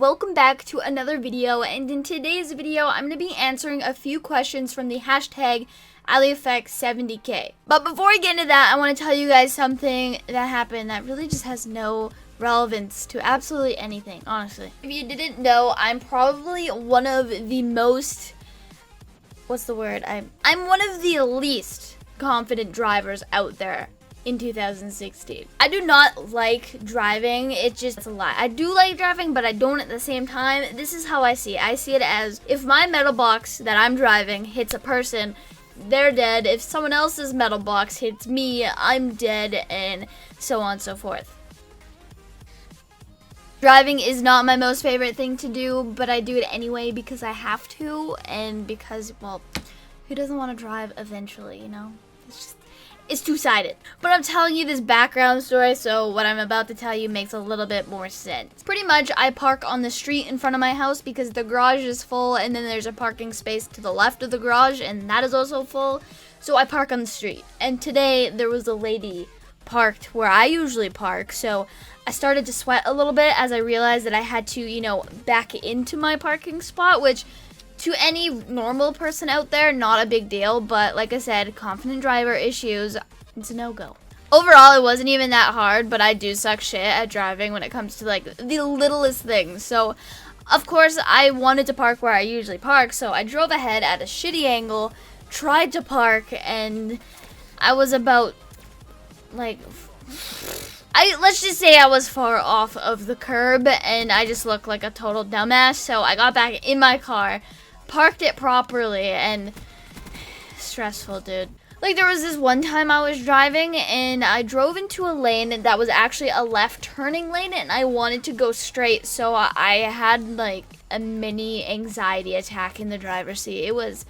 welcome back to another video, and in today's video I'm going to be answering a few questions from the hashtag Alliefx 70k. But before I get into that, I want to tell you guys something that happened that really just has no relevance to absolutely anything, honestly. If you didn't know, I'm probably one of the most, I'm one of the least confident drivers out there in 2016. I do not like driving. It's a lie. I do like driving, but I don't at the same time. This is how I see it. I see it as if my metal box that I'm driving hits a person, they're dead. If someone else's metal box hits me, I'm dead, and so on and so forth. Driving is not my most favorite thing to do, but I do it anyway because I have to, and because, well, who doesn't want to drive eventually, you know? It's two-sided. But I'm telling you this background story, so what I'm about to tell you makes a little bit more sense. Pretty much, I park on the street in front of my house because the garage is full, and then there's a parking space to the left of the garage, and that is also full. So I park on the street. And today, there was a lady parked where I usually park, so I started to sweat a little bit as I realized that I had to, you know, back into my parking spot, which to any normal person out there, not a big deal, but like I said, confident driver issues, it's a no-go. Overall, it wasn't even that hard, but I do suck shit at driving when it comes to like the littlest things. So, of course, I wanted to park where I usually park, so I drove ahead at a shitty angle, tried to park, and I was about, like, let's just say I was far off of the curb, and I just looked like a total dumbass, so I got back in my car, parked it properly, and stressful, dude. Like, there was this one time I was driving and I drove into a lane that was actually a left turning lane, and I wanted to go straight, so I had like a mini anxiety attack in the driver's seat. It was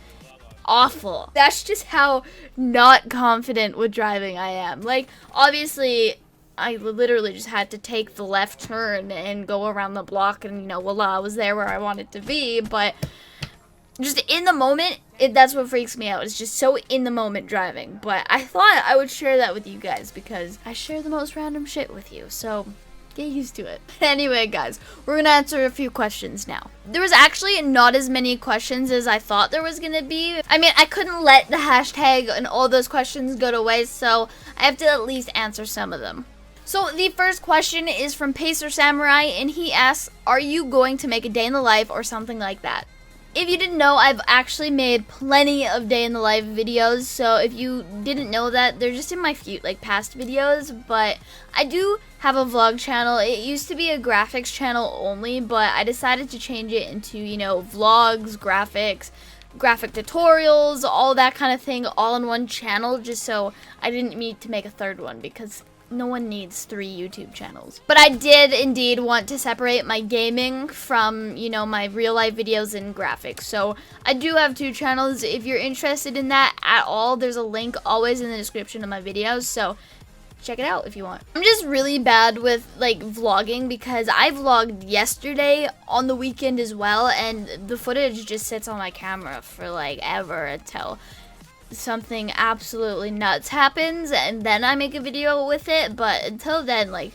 awful. That's just how not confident with driving I am. Like, obviously I literally just had to take the left turn and go around the block, and you know, voila, I was there where I wanted to be, but just in the moment, that's what freaks me out. It's just so in the moment driving. But I thought I would share that with you guys because I share the most random shit with you. So get used to it. Anyway, guys, we're going to answer a few questions now. There was actually not as many questions as I thought there was going to be. I mean, I couldn't let the hashtag and all those questions go to waste, so I have to at least answer some of them. So the first question is from Pacer Samurai, and he asks, are you going to make a day in the life or something like that? If you didn't know, I've actually made plenty of day in the life videos, so if you didn't know that, they're just in my few past videos, but I do have a vlog channel. It used to be a graphics channel only, but I decided to change it into, you know, vlogs, graphics, graphic tutorials, all that kind of thing, all in one channel, just so I didn't need to make a third one, because no one needs 3 YouTube channels. But I did indeed want to separate my gaming from, you know, my real life videos and graphics. So I do have 2 channels. If you're interested in that at all, there's a link always in the description of my videos. So check it out if you want. I'm just really bad with like vlogging because I vlogged yesterday on the weekend as well, and the footage just sits on my camera for like ever until something absolutely nuts happens, and then I make a video with it. But until then, like,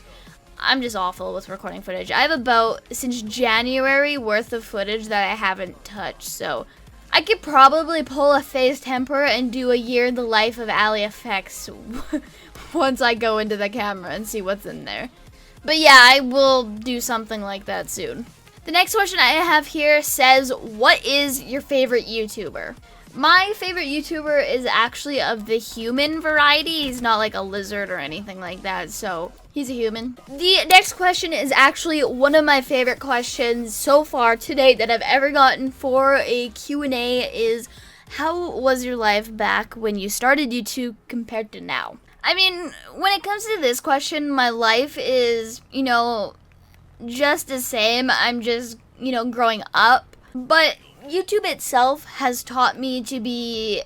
I'm just awful with recording footage. I have about since January worth of footage that I haven't touched, so I could probably pull a phase temper and do a year in the life of Alliefx once I go into the camera and see what's in there. But yeah, I will do something like that soon. The next question I have here says, what is your favorite YouTuber? My favorite YouTuber is actually of the human variety. He's not like a lizard or anything like that, so he's a human. The next question is actually one of my favorite questions so far to date that I've ever gotten for a Q&A is, how was your life back when you started YouTube compared to now? I mean, when it comes to this question, my life is, you know, just the same. I'm just, you know, growing up, but YouTube itself has taught me to be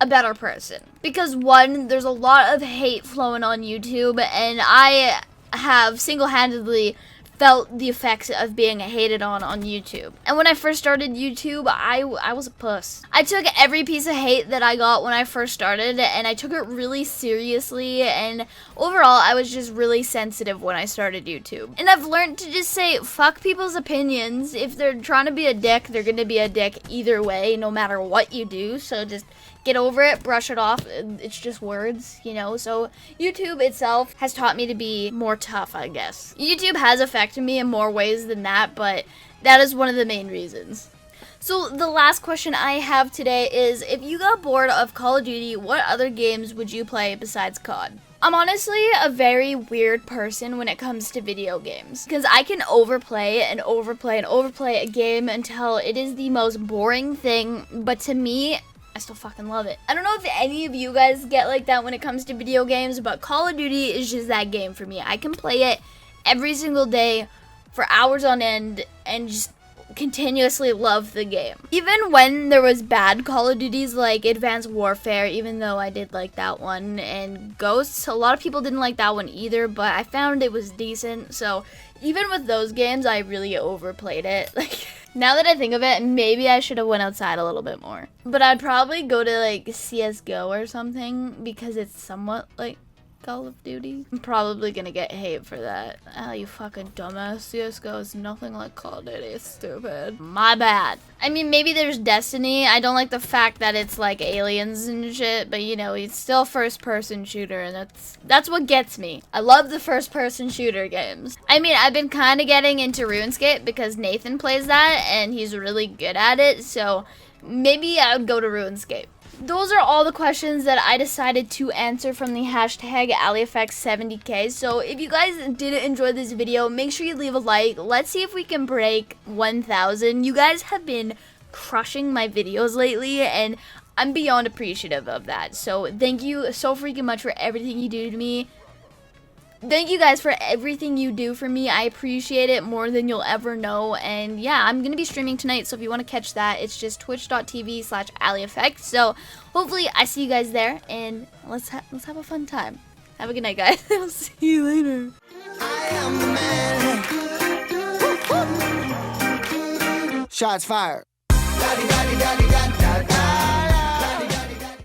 a better person. Because one, there's a lot of hate flowing on YouTube, and I have single-handedly felt the effects of being hated on YouTube. And when I first started YouTube, I was a puss. I took every piece of hate that I got when I first started, and I took it really seriously, and overall I was just really sensitive when I started YouTube. And I've learned to just say fuck people's opinions. If they're trying to be a dick, they're gonna be a dick either way, no matter what you do. So just get over it, brush it off. It's just words, you know? So YouTube itself has taught me to be more tough, I guess. YouTube has affected me in more ways than that, but that is one of the main reasons. So the last question I have today is, if you got bored of Call of Duty, what other games would you play besides COD? I'm honestly a very weird person when it comes to video games, because I can overplay and overplay and overplay a game until it is the most boring thing, but to me, I still fucking love it. I don't know if any of you guys get like that when it comes to video games, but Call of Duty is just that game for me. I can play it every single day for hours on end and just continuously love the game. Even when there was bad Call of Duties like Advanced Warfare, even though I did like that one, and Ghosts, a lot of people didn't like that one either, but I found it was decent. So even with those games, I really overplayed it. Like, now that I think of it, maybe I should have went outside a little bit more. But I'd probably go to like CSGO or something, because it's somewhat like Call of Duty. I'm probably gonna get hate for that. Ah, you fucking dumbass. CSGO is nothing like Call of Duty. It's stupid. My bad. I mean, maybe there's Destiny. I don't like the fact that it's like aliens and shit, but you know, it's still first-person shooter, and that's what gets me. I love the first-person shooter games. I mean, I've been kind of getting into RuneScape because Nathan plays that, and he's really good at it, so maybe I would go to RuneScape. Those are all the questions that I decided to answer from the hashtag Alliefx70k. So if you guys did enjoy this video, make sure you leave a like. Let's see if we can break 1,000. You guys have been crushing my videos lately, and I'm beyond appreciative of that. So thank you so freaking much for everything you do to me. Thank you guys for everything you do for me. I appreciate it more than you'll ever know. And yeah, I'm going to be streaming tonight, so if you want to catch that, it's just twitch.tv/Alliefx. So hopefully I see you guys there, and let's have a fun time. Have a good night, guys. I'll see you later. I am the man. Shots fired.